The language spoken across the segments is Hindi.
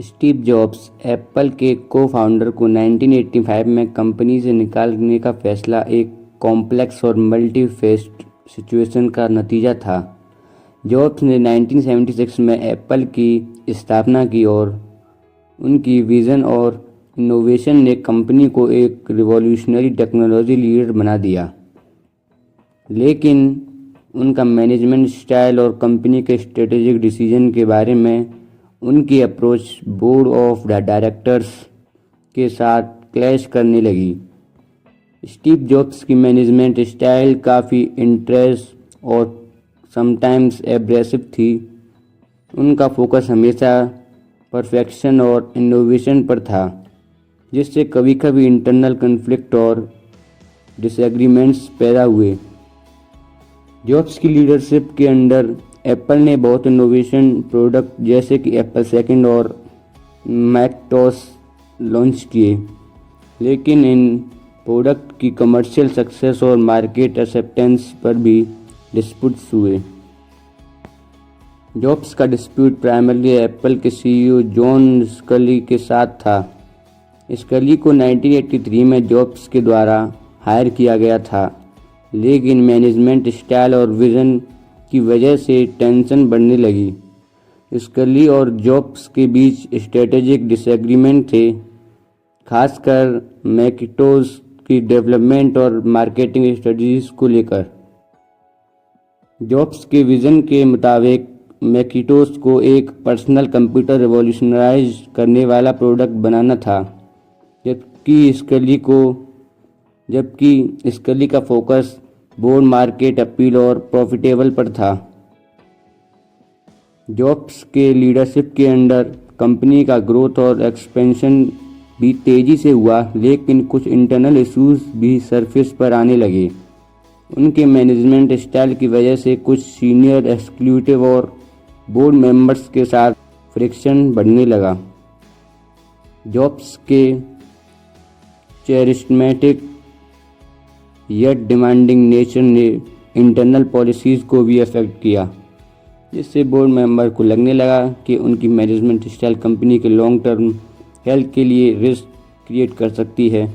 स्टीव जॉब्स एप्पल के को-फाउंडर को 1985 में कंपनी से निकालने का फैसला एक कॉम्प्लेक्स और मल्टी-फेस्ड सिचुएशन का नतीजा था। जॉब्स ने 1976 में एप्पल की स्थापना की और उनकी विज़न और इनोवेशन ने कंपनी को एक रिवॉल्यूशनरी टेक्नोलॉजी लीडर बना दिया। लेकिन उनका मैनेजमेंट स्टाइल और कंपनी के स्ट्रेटेजिक डिसीजन के बारे में उनकी अप्रोच बोर्ड ऑफ डायरेक्टर्स के साथ क्लैश करने लगी। स्टीव जॉब्स की मैनेजमेंट स्टाइल काफ़ी इंटेंस और समटाइम्स एब्रेसिव थी। उनका फोकस हमेशा परफेक्शन और इनोवेशन पर था, जिससे कभी कभी इंटरनल कन्फ्लिक्ट और डिसएग्रीमेंट्स पैदा हुए। जॉब्स की लीडरशिप के अंडर एप्पल ने बहुत इनोवेशन प्रोडक्ट जैसे कि एप्पल सेकंड और मैकिन्टोश लॉन्च किए, लेकिन इन प्रोडक्ट की कमर्शियल सक्सेस और मार्केट एक्सेप्टेंस पर भी डिस्प्यूट्स हुए। जॉब्स का डिस्प्यूट प्राइमरली एप्पल के सीईओ जॉन स्कली के साथ था। स्कली को 1983 में जॉब्स के द्वारा हायर किया गया था, लेकिन मैनेजमेंट स्टाइल और विज़न की वजह से टेंशन बढ़ने लगी। स्कली और जॉब्स के बीच स्ट्रेटेजिक डिसएग्रीमेंट थे, खासकर मैकिन्टोश की डेवलपमेंट और मार्केटिंग स्ट्रेटजीज को लेकर। जॉब्स के विज़न के मुताबिक मैकिन्टोश को एक पर्सनल कंप्यूटर रिवॉल्यूशनराइज करने वाला प्रोडक्ट बनाना था, जबकि स्कली का फोकस बोर्ड मार्केट अपील और प्रॉफिटेबल पर था। जॉब्स के लीडरशिप के अंडर कंपनी का ग्रोथ और एक्सपेंशन भी तेज़ी से हुआ, लेकिन कुछ इंटरनल इश्यूज भी सरफेस पर आने लगे। उनके मैनेजमेंट स्टाइल की वजह से कुछ सीनियर एग्जीक्यूटिव और बोर्ड मेंबर्स के साथ फ्रिक्शन बढ़ने लगा। जॉब्स के चेरिस्मेटिक यट डिमांडिंग नेचर ने इंटरनल पॉलिसीज़ को भी अफेक्ट किया, जिससे बोर्ड मेंबर को लगने लगा कि उनकी मैनेजमेंट स्टाइल कंपनी के लॉन्ग टर्म हेल्थ के लिए रिस्क क्रिएट कर सकती है।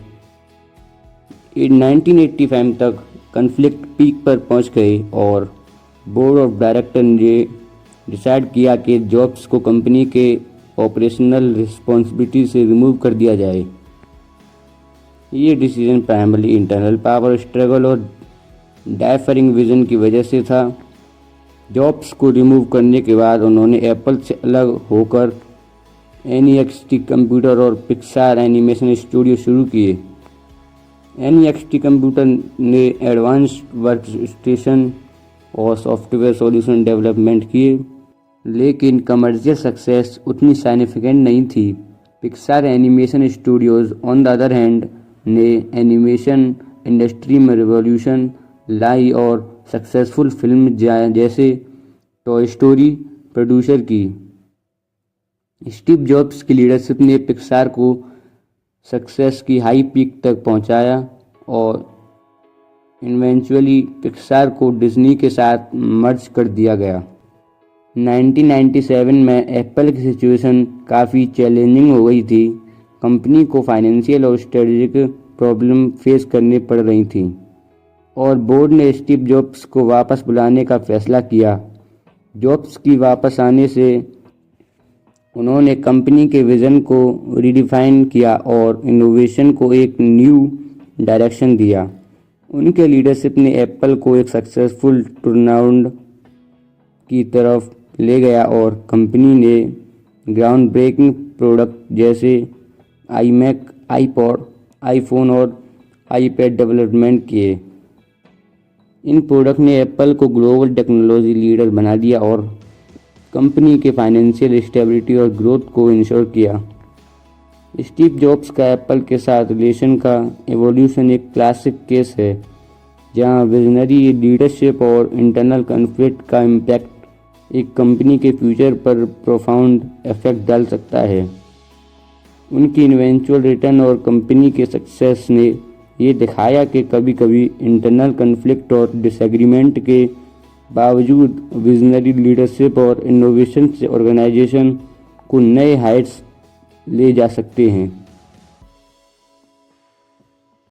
1985 तक कन्फ्लिक्ट पीक पर पहुंच गए और बोर्ड ऑफ डायरेक्टर ने डिसाइड किया कि जॉब्स को कंपनी के ऑपरेशनल रिस्पॉन्सिबिलिटी से रिमूव कर दिया जाए। ये decision primarily internal power struggle और डाइफरिंग विजन की वजह से था। जॉब्स को रिमूव करने के बाद उन्होंने एप्पल से अलग होकर NEXT कंप्यूटर और पिक्सार एनिमेशन स्टूडियो शुरू किए। NEXT कंप्यूटर ने एडवांस्ड वर्कस्टेशन और सॉफ्टवेयर सॉल्यूशन डेवलपमेंट किए, लेकिन कमर्शियल सक्सेस उतनी साइनिफिकेंट नहीं थी। Pixar animation studios on the other hand ने एनिमेशन इंडस्ट्री में रिवॉल्यूशन लाई और सक्सेसफुल फिल्म जैसे टॉय स्टोरी प्रोड्यूसर की। स्टीव जॉब्स की लीडरशिप ने पिक्सार को सक्सेस की हाई पीक तक पहुंचाया और इवेंचुअली पिक्सार को डिज्नी के साथ मर्ज कर दिया गया। 1997 में एप्पल की सिचुएशन काफ़ी चैलेंजिंग हो गई थी। कंपनी को फाइनेंशियल और स्ट्रेटेजिक प्रॉब्लम फेस करनी पड़ रही थी और बोर्ड ने स्टीव जॉब्स को वापस बुलाने का फैसला किया। जॉब्स की वापस आने से उन्होंने कंपनी के विज़न को रिडिफाइन किया और इनोवेशन को एक न्यू डायरेक्शन दिया। उनके लीडरशिप ने एप्पल को एक सक्सेसफुल टर्नअराउंड की तरफ ले गया और कंपनी ने ग्राउंड ब्रेकिंग प्रोडक्ट जैसे iMac, iPod, iPhone और iPad डेवलपमेंट किए। इन प्रोडक्ट ने एप्पल को ग्लोबल टेक्नोलॉजी लीडर बना दिया और कंपनी के फाइनेंशियल स्टेबिलिटी और ग्रोथ को इंश्योर किया। स्टीव जॉब्स का एप्पल के साथ रिलेशन का एवोल्यूशन एक क्लासिक केस है, जहां विजनरी लीडरशिप और इंटरनल कॉन्फ्लिक्ट का इम्पैक्ट एक कंपनी के फ्यूचर पर प्रोफाउंड इफेक्ट डाल सकता है। उनकी इवेंचुअल रिटर्न और कंपनी के सक्सेस ने ये दिखाया कि कभी कभी इंटरनल कॉन्फ्लिक्ट और डिसएग्रीमेंट के बावजूद विजनरी लीडरशिप और इनोवेशन से ऑर्गेनाइजेशन को नए हाइट्स ले जा सकते हैं।